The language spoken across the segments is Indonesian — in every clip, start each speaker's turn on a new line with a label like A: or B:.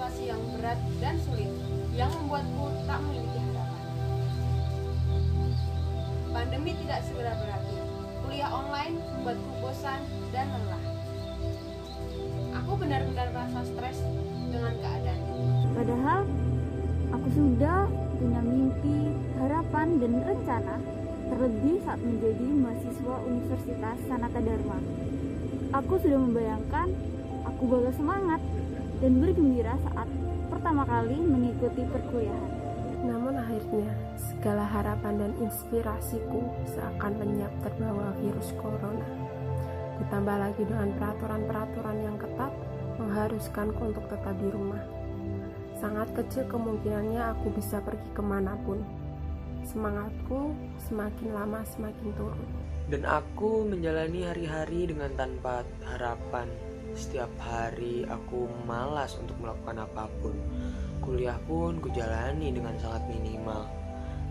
A: situasi yang berat dan sulit yang membuatku tak memiliki harapan. Pandemi tidak segera berakhir. Kuliah online membuatku bosan dan lelah. Aku benar-benar merasa stres dengan keadaan ini.
B: Padahal aku sudah punya mimpi, harapan, dan rencana, terlebih saat menjadi mahasiswa Universitas Sanata Dharma. Aku sudah membayangkan aku bakal semangat dan bergembira saat pertama kali mengikuti perkuliahan.
C: Namun akhirnya, segala harapan dan inspirasiku seakan lenyap terbawa virus corona. Ditambah lagi dengan peraturan-peraturan yang ketat mengharuskanku untuk tetap di rumah. Sangat kecil kemungkinannya aku bisa pergi kemanapun. Semangatku semakin lama semakin turun.
D: Dan aku menjalani hari-hari dengan tanpa harapan. Setiap hari aku malas untuk melakukan apapun. Kuliah pun kujalani dengan sangat minimal.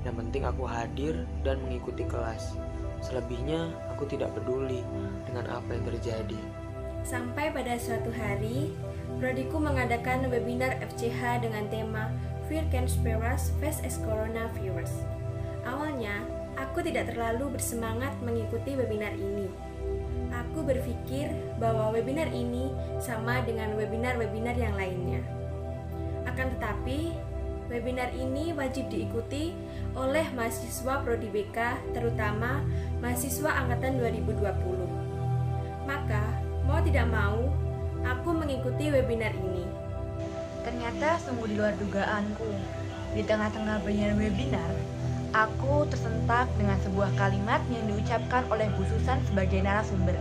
D: Yang penting aku hadir dan mengikuti kelas. Selebihnya aku tidak peduli dengan apa yang terjadi.
E: Sampai pada suatu hari, prodiku mengadakan webinar FCH dengan tema Fear Can Spare Us Face as Coronavirus. Awalnya, aku tidak terlalu bersemangat mengikuti webinar ini. Aku berpikir bahwa webinar ini sama dengan webinar-webinar yang lainnya. Akan tetapi, webinar ini wajib diikuti oleh mahasiswa Prodi BK, terutama mahasiswa angkatan 2020. Maka, mau tidak mau, aku mengikuti webinar ini.
F: Ternyata sungguh di luar dugaanku. Di tengah-tengah bagian webinar, aku tersentak dengan sebuah kalimat yang diucapkan oleh Bu Susan sebagai narasumber.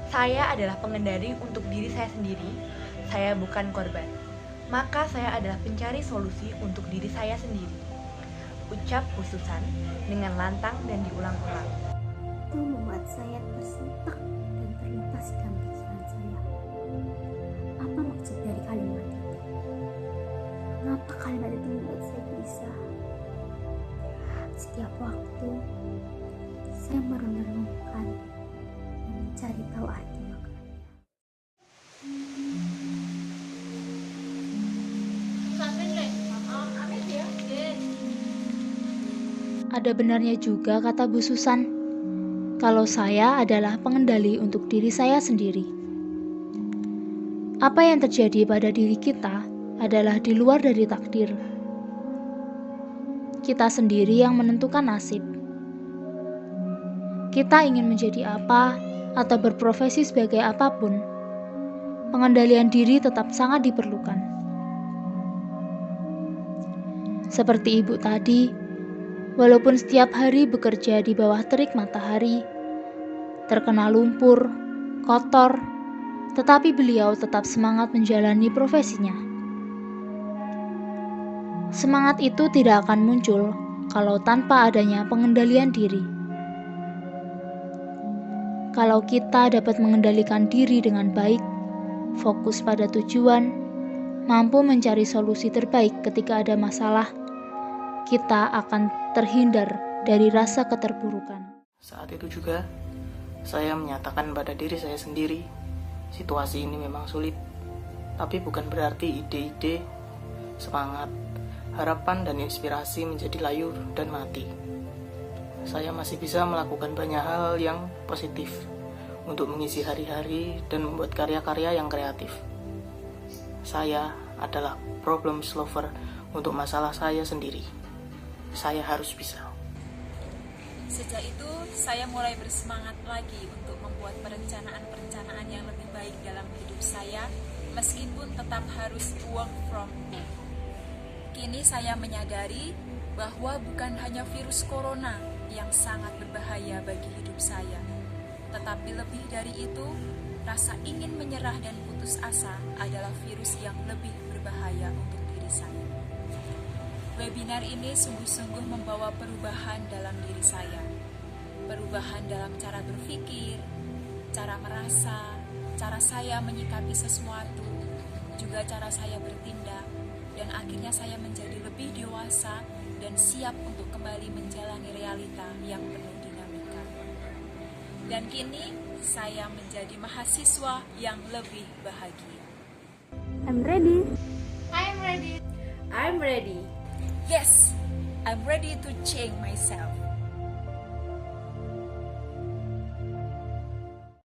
F: Saya adalah pengendali untuk diri saya sendiri, saya bukan korban. Maka saya adalah pencari solusi untuk diri saya sendiri. Ucap Bu Susan dengan lantang dan diulang-ulang.
B: Itu membuat saya tersentak dan terlintas dalam pikiran saya. Apa maksud dari kalimat itu? Mengapa kalimat itu membuat saya gelisah? Setiap waktu saya merenungkan dan mencari tahu arti maknanya.
G: Ada benarnya juga kata Bu Susan, kalau saya adalah pengendali untuk diri saya sendiri. Apa yang terjadi pada diri kita adalah di luar dari takdir. Kita sendiri yang menentukan nasib. Kita ingin menjadi apa atau berprofesi sebagai apapun, pengendalian diri tetap sangat diperlukan. Seperti ibu tadi, walaupun setiap hari bekerja di bawah terik matahari, terkena lumpur, kotor, tetapi beliau tetap semangat menjalani profesinya. Semangat itu tidak akan muncul kalau tanpa adanya pengendalian diri. Kalau kita dapat mengendalikan diri dengan baik, fokus pada tujuan, mampu mencari solusi terbaik ketika ada masalah, kita akan terhindar dari rasa keterpurukan.
H: Saat itu juga, saya menyatakan pada diri saya sendiri, situasi ini memang sulit, tapi bukan berarti ide-ide, semangat, harapan dan inspirasi menjadi layu dan mati. Saya masih bisa melakukan banyak hal yang positif untuk mengisi hari-hari dan membuat karya-karya yang kreatif. Saya adalah problem solver untuk masalah saya sendiri. Saya harus bisa.
I: Sejak itu, saya mulai bersemangat lagi untuk membuat perencanaan-perencanaan yang lebih baik dalam hidup saya, meskipun tetap harus work from home. Kini saya menyadari bahwa bukan hanya virus corona yang sangat berbahaya bagi hidup saya, tetapi lebih dari itu, rasa ingin menyerah dan putus asa adalah virus yang lebih berbahaya untuk diri saya. Webinar ini sungguh-sungguh membawa perubahan dalam diri saya. Perubahan dalam cara berpikir, cara merasa, cara saya menyikapi sesuatu, juga cara saya bertindak, dan akhirnya saya menjadi lebih dewasa dan siap untuk kembali menjalani realita yang penuh dinamika. Dan kini saya menjadi mahasiswa yang lebih bahagia.
B: I'm ready.
E: I'm ready.
I: Yes, I'm ready to change myself.